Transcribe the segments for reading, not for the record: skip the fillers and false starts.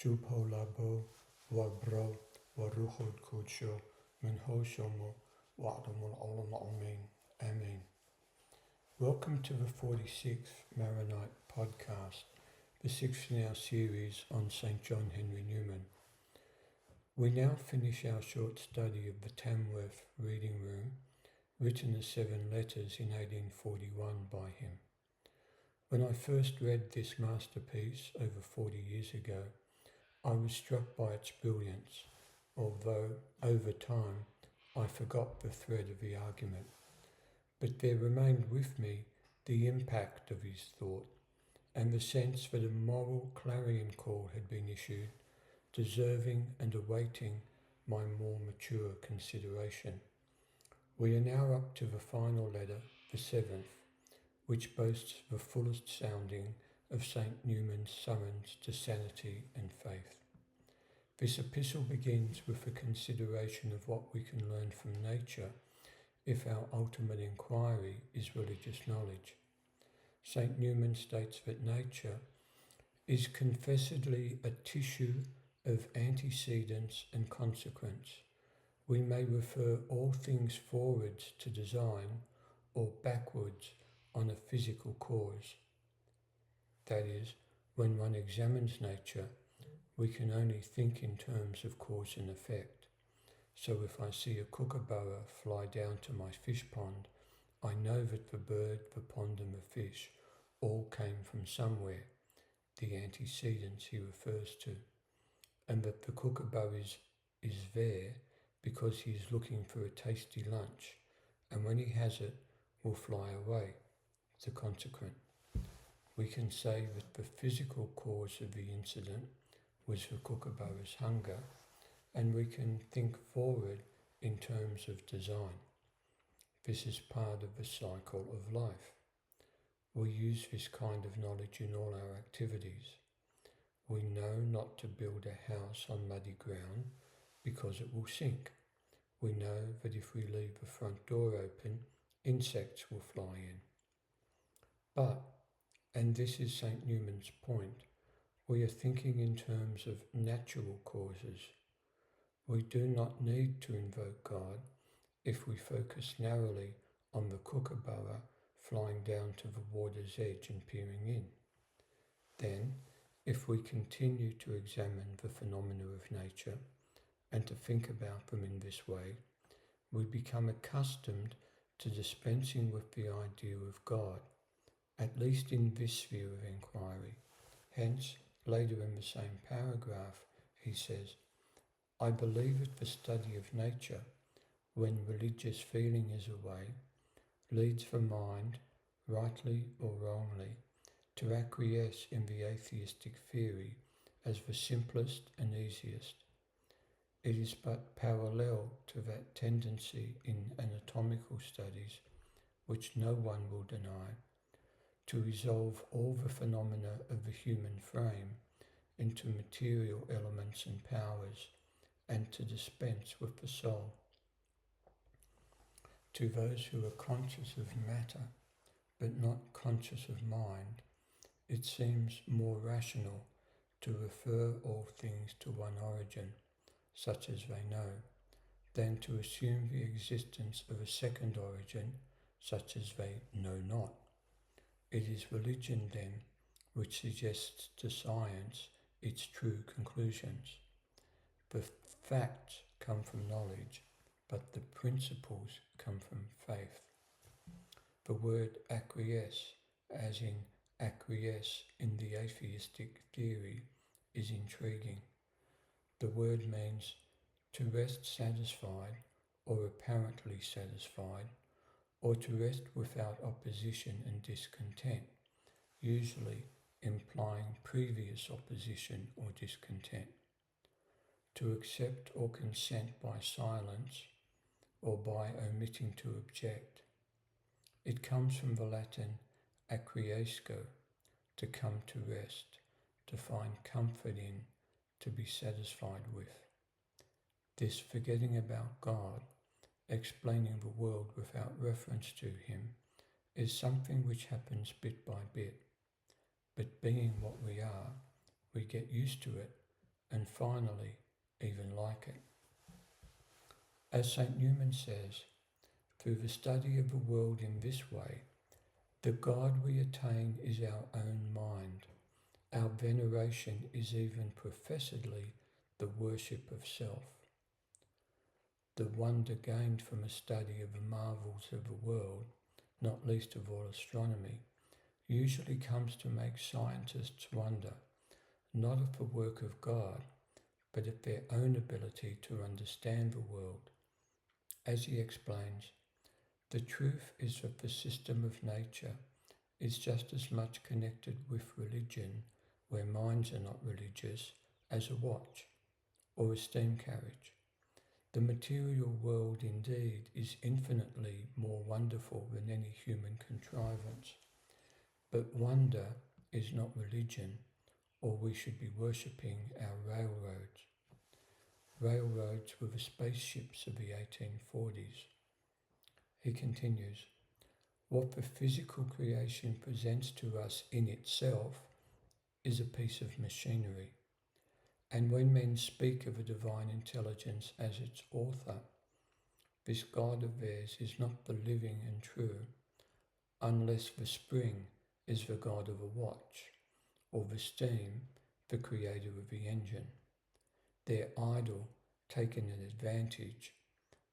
Shupolabo, Wabro, Waruhod Kudsho, Menhoshomo, Wadamul Olam Amin. Amen. Welcome to the 46th Maronite podcast, the sixth in our series on St John Henry Newman. We now finish our short study of the Tamworth Reading Room, written as 7 letters in 1841 by him. When I first read this masterpiece over 40 years ago, I was struck by its brilliance, although over time I forgot the thread of the argument. But there remained with me the impact of his thought and the sense that a moral clarion call had been issued, deserving and awaiting my more mature consideration. We are now up to the final letter, the 7th, which boasts the fullest sounding of St Newman's summons to sanity and faith. This epistle begins with a consideration of what we can learn from nature if our ultimate inquiry is religious knowledge. St Newman states that nature is confessedly a tissue of antecedents and consequence. We may refer all things forwards to design or backwards on a physical cause. That is, when one examines nature, we can only think in terms of cause and effect. So if I see a kookaburra fly down to my fish pond, I know that the bird, the pond and the fish all came from somewhere, the antecedents he refers to, and that the kookaburra is there because he is looking for a tasty lunch, and when he has it, will fly away, the consequent. We can say that the physical cause of the incident was the kookaburra's hunger, and we can think forward in terms of design. This is part of the cycle of life. We use this kind of knowledge in all our activities. We know not to build a house on muddy ground because it will sink. We know that if we leave the front door open, insects will fly in. But, and this is St Newman's point, we are thinking in terms of natural causes. We do not need to invoke God if we focus narrowly on the kookaburra flying down to the water's edge and peering in. Then, if we continue to examine the phenomena of nature and to think about them in this way, we become accustomed to dispensing with the idea of God, at least in this sphere of inquiry. Hence, later in the same paragraph, he says, I believe that the study of nature, when religious feeling is away, leads the mind, rightly or wrongly, to acquiesce in the atheistic theory as the simplest and easiest. It is but parallel to that tendency in anatomical studies, which no one will deny, to resolve all the phenomena of the human frame into material elements and powers, and to dispense with the soul. To those who are conscious of matter, but not conscious of mind, it seems more rational to refer all things to one origin, such as they know, than to assume the existence of a second origin, such as they know not. It is religion, then, which suggests to science its true conclusions. The facts come from knowledge, but the principles come from faith. The word acquiesce, as in acquiesce in the atheistic theory, is intriguing. The word means to rest satisfied or apparently satisfied, or to rest without opposition and discontent, usually implying previous opposition or discontent. To accept or consent by silence, or by omitting to object. It comes from the Latin acquiesco, to come to rest, to find comfort in, to be satisfied with. This forgetting about God, explaining the world without reference to him, is something which happens bit by bit. But being what we are, we get used to it and finally, even like it. As St Newman says, through the study of the world in this way, the God we attain is our own mind. Our veneration is even professedly the worship of self. The wonder gained from a study of the marvels of the world, not least of all astronomy, usually comes to make scientists wonder, not at the work of God, but at their own ability to understand the world. As he explains, the truth is that the system of nature is just as much connected with religion, where minds are not religious, as a watch or a steam carriage. The material world indeed is infinitely more wonderful than any human contrivance, but wonder is not religion, or we should be worshipping our railroads. Railroads were the spaceships of the 1840s. He continues, what the physical creation presents to us in itself is a piece of machinery. And when men speak of a divine intelligence as its author, this God of theirs is not the living and true, unless the spring is the God of a watch, or the steam the creator of the engine. Their idol, taken an advantage,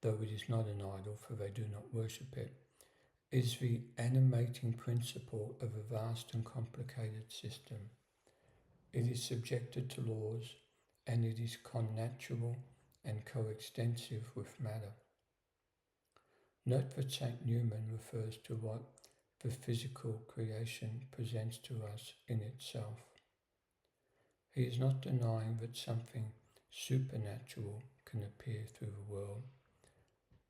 though it is not an idol for they do not worship it, is the animating principle of a vast and complicated system. It is subjected to laws, and it is connatural and coextensive with matter. Note that St Newman refers to what the physical creation presents to us in itself. He is not denying that something supernatural can appear through the world,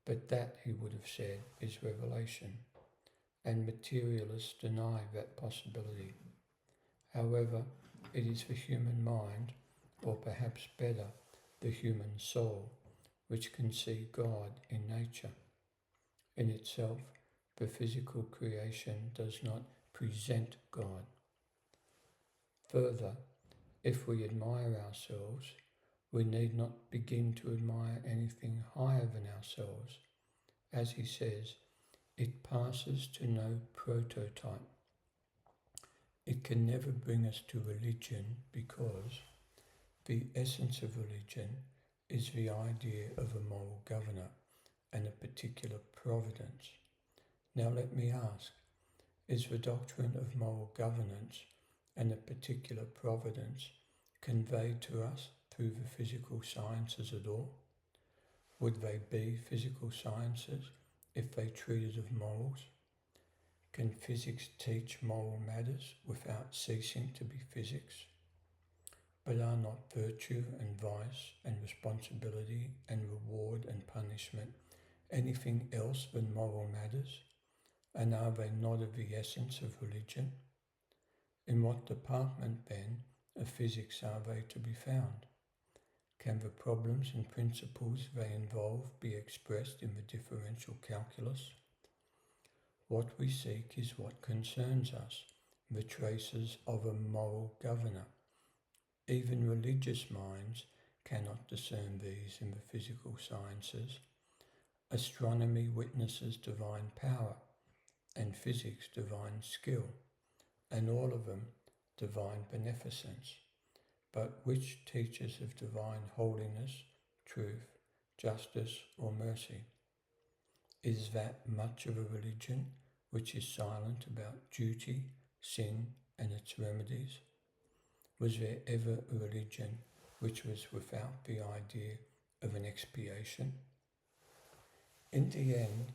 but that, he would have said, is revelation, and materialists deny that possibility. However, it is the human mind, or perhaps better, the human soul, which can see God in nature. In itself, the physical creation does not present God. Further, if we admire ourselves, we need not begin to admire anything higher than ourselves. As he says, it passes to no prototype. It can never bring us to religion because the essence of religion is the idea of a moral governor and a particular providence. Now let me ask, is the doctrine of moral governance and a particular providence conveyed to us through the physical sciences at all? Would they be physical sciences if they treated of morals? Can physics teach moral matters without ceasing to be physics? But are not virtue and vice and responsibility and reward and punishment anything else than moral matters? And are they not of the essence of religion? In what department, then, of physics are they to be found? Can the problems and principles they involve be expressed in the differential calculus? What we seek is what concerns us, the traces of a moral governor. Even religious minds cannot discern these in the physical sciences. Astronomy witnesses divine power, and physics divine skill, and all of them divine beneficence. But which teaches of divine holiness, truth, justice, or mercy? Is that much of a religion which is silent about duty, sin, and its remedies? Was there ever a religion which was without the idea of an expiation? In the end,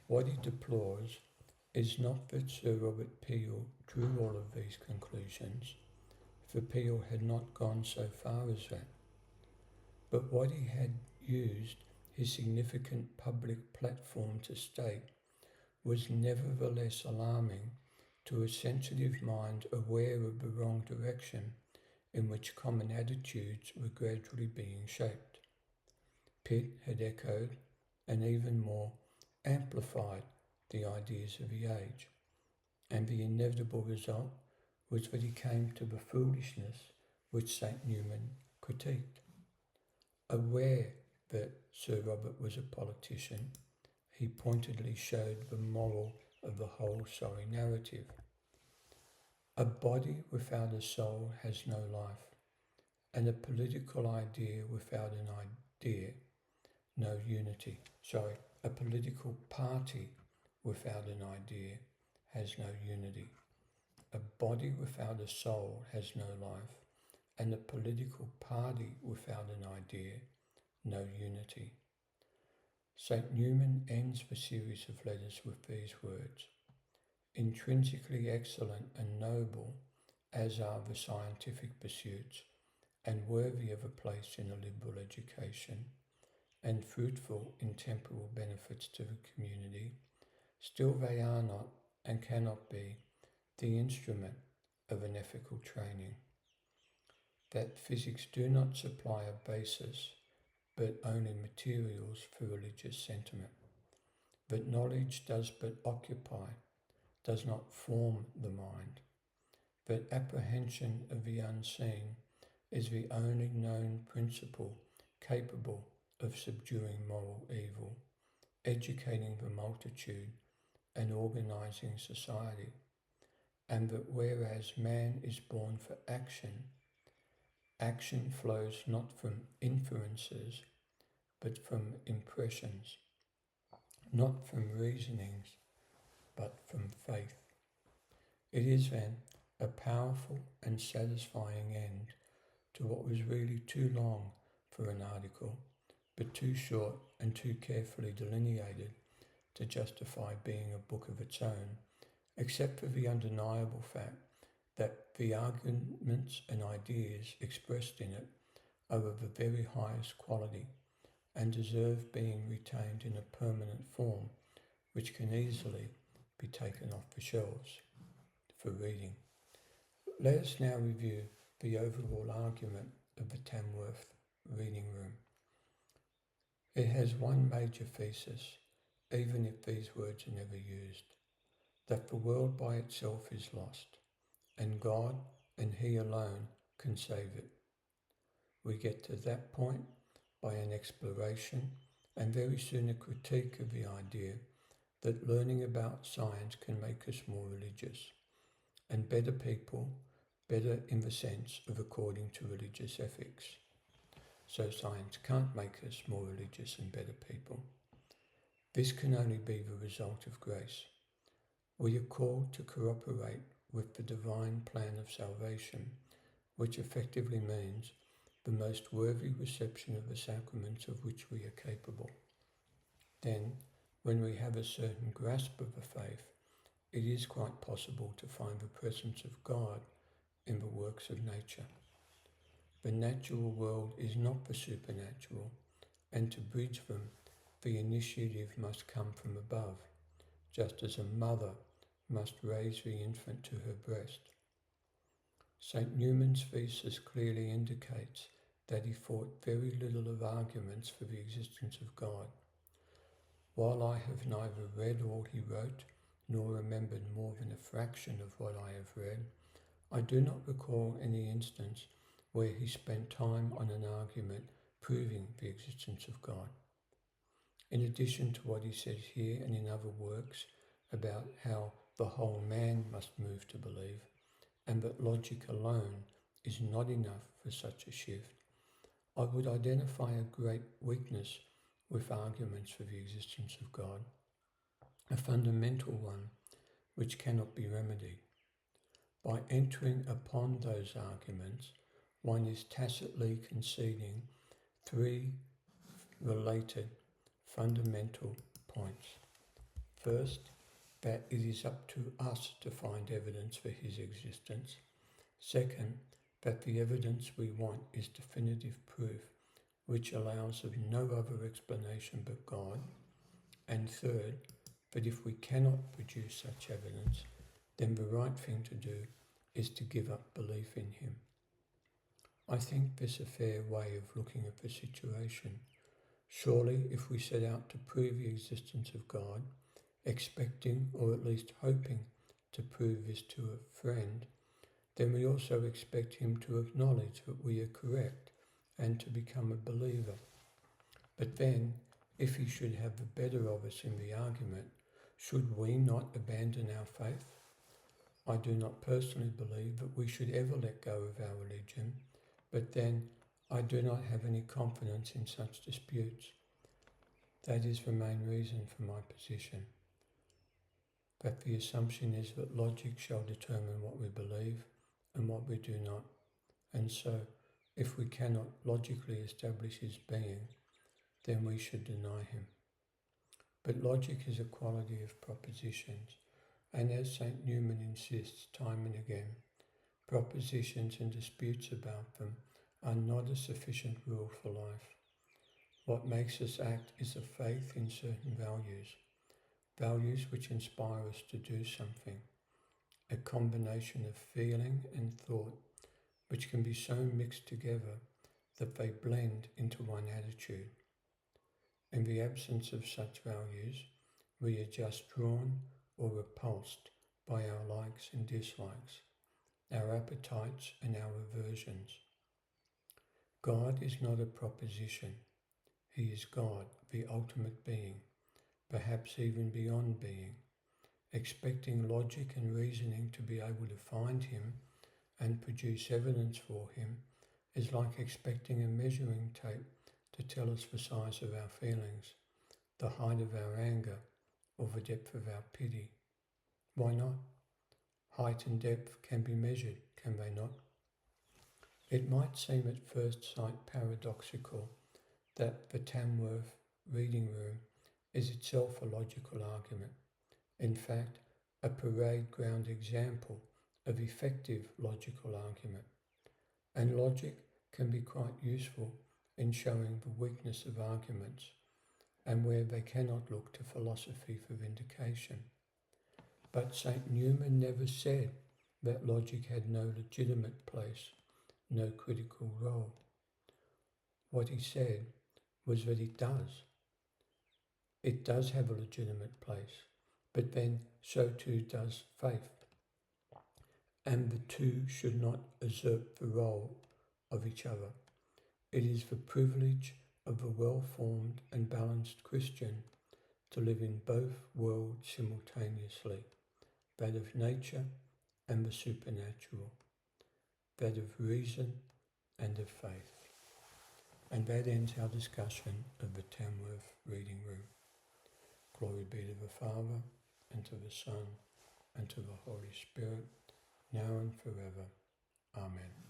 what he deplores is not that Sir Robert Peel drew all of these conclusions, for Peel had not gone so far as that, but what he had used his significant public platform to state was nevertheless alarming to a sensitive mind aware of the wrong direction in which common attitudes were gradually being shaped. Pitt had echoed, and even more, amplified the ideas of the age, and the inevitable result was that he came to the foolishness which St Newman critiqued. Aware that Sir Robert was a politician, he pointedly showed the moral of the whole sorry narrative. A body without a soul has no life, and a political idea without an idea, no unity. A political party without an idea has no unity. A body without a soul has no life, and a political party without an idea, no unity. St Newman ends the series of letters with these words: intrinsically excellent and noble as are the scientific pursuits, and worthy of a place in a liberal education, and fruitful in temporal benefits to the community, still they are not, and cannot be, the instrument of an ethical training. That physics do not supply a basis, but only materials for religious sentiment. That knowledge does but occupy, does not form the mind. That apprehension of the unseen is the only known principle capable of subduing moral evil, educating the multitude, and organizing society, and that whereas man is born for action, action flows not from inferences, but from impressions, not from reasonings, but from faith. It is then a powerful and satisfying end to what was really too long for an article, but too short and too carefully delineated to justify being a book of its own, except for the undeniable fact that the arguments and ideas expressed in it are of the very highest quality and deserve being retained in a permanent form which can easily be taken off the shelves for reading. Let us now review the overall argument of the Tamworth Reading Room. It has one major thesis, even if these words are never used, that the world by itself is lost, and God and He alone can save it. We get to that point by an exploration and very soon a critique of the idea that learning about science can make us more religious and better people, better in the sense of according to religious ethics. So science can't make us more religious and better people. This can only be the result of grace. We are called to cooperate with the divine plan of salvation, which effectively means the most worthy reception of the sacraments of which we are capable. Then, when we have a certain grasp of the faith, it is quite possible to find the presence of God in the works of nature. The natural world is not the supernatural, and to bridge them, the initiative must come from above, just as a mother must raise the infant to her breast. St Newman's thesis clearly indicates that he thought very little of arguments for the existence of God. While I have neither read all he wrote, nor remembered more than a fraction of what I have read, I do not recall any instance where he spent time on an argument proving the existence of God. In addition to what he says here and in other works about how the whole man must move to believe, and that logic alone is not enough for such a shift, I would identify a great weakness with arguments for the existence of God, a fundamental one which cannot be remedied. By entering upon those arguments, one is tacitly conceding three related fundamental points. First, that it is up to us to find evidence for his existence. Second, that the evidence we want is definitive proof, which allows of no other explanation but God. And third, that if we cannot produce such evidence, then the right thing to do is to give up belief in him. I think this a fair way of looking at the situation. Surely, if we set out to prove the existence of God, expecting or at least hoping to prove this to a friend, then we also expect him to acknowledge that we are correct and to become a believer. But then, if he should have the better of us in the argument, should we not abandon our faith? I do not personally believe that we should ever let go of our religion, but then I do not have any confidence in such disputes. That is the main reason for my position. But the assumption is that logic shall determine what we believe and what we do not. And so, if we cannot logically establish his being, then we should deny him. But logic is a quality of propositions, and as St Newman insists time and again, propositions and disputes about them are not a sufficient rule for life. What makes us act is a faith in certain values which inspire us to do something, a combination of feeling and thought which can be so mixed together that they blend into one attitude. In the absence of such values, we are just drawn or repulsed by our likes and dislikes, our appetites and our aversions. God is not a proposition. He is God, the ultimate being, perhaps even beyond being. Expecting logic and reasoning to be able to find him and produce evidence for him is like expecting a measuring tape to tell us the size of our feelings, the height of our anger, or the depth of our pity. Why not? Height and depth can be measured, can they not? It might seem at first sight paradoxical that the Tamworth Reading Room is itself a logical argument. In fact, a parade ground example of effective logical argument. And logic can be quite useful in showing the weakness of arguments and where they cannot look to philosophy for vindication. But St Newman never said that logic had no legitimate place, no critical role. What he said was that it does. It does have a legitimate place, but then so too does faith. And the two should not usurp the role of each other. It is the privilege of the well-formed and balanced Christian to live in both worlds simultaneously, that of nature and the supernatural, that of reason and of faith. And that ends our discussion of the Tamworth Reading Room. Glory be to the Father, and to the Son, and to the Holy Spirit, now and forever. Amen.